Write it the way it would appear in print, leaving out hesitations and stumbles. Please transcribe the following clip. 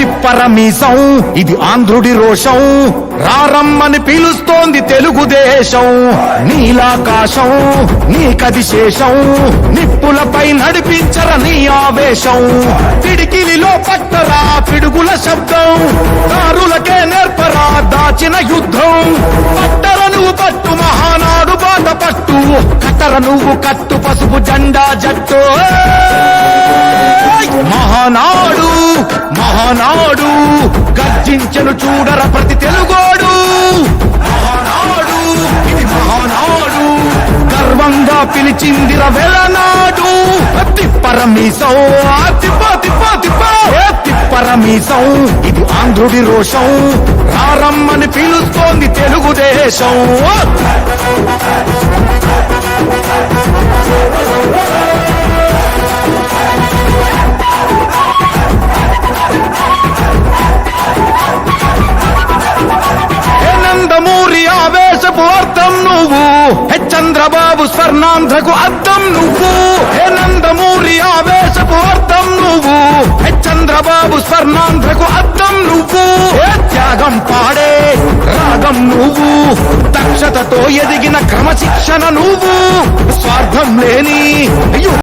తిప్పరమీసం ఇది ఆంధ్రుడి రోషం, రారమ్మని పిలుస్తోంది తెలుగుదేశం. నీలాకాశం నీకది శేషం, నిప్పులపై నడిపించర నీ ఆవేశం. పిడికిలిలో పట్టరా పిడుగుల శబ్దం, దారులకే నేర్పరా దాచిన యుద్ధం. పట్టర నువ్వు పట్టు మహానాడు బాట పట్టు, కట్టర నువ్వు కట్టు పసుపు జెండా జట్టు. మహానాడు మహానాడు గర్జించను చూడర ప్రతి తెలుగోడు. మహానాడు ఇది మహానాడు, గర్వంగా పిలిచిందిర వెలనాడు. తిప్పరమీసం తిప్ప తిప్ప తిప్ప తిప్పరమీసం ఇది ఆంధ్రుడి రోషం, రారమ్మని పిలుస్తోంది తెలుగుదేశం. నందమూరి ఆవేశపు అర్థం నువ్వు, చంద్రబాబు స్వర్ణాంధ్రకు అర్థం నువ్వు. నందమూరి ఆవేశపు అర్థం నువ్వు, చంద్రబాబు స్వర్ణాంధ్రకు అర్థం నువ్వు. త్యాగం పాడే రాగం నువ్వు, దక్షతతో ఎదిగిన క్రమశిక్షణ నువ్వు. స్వార్థం లేని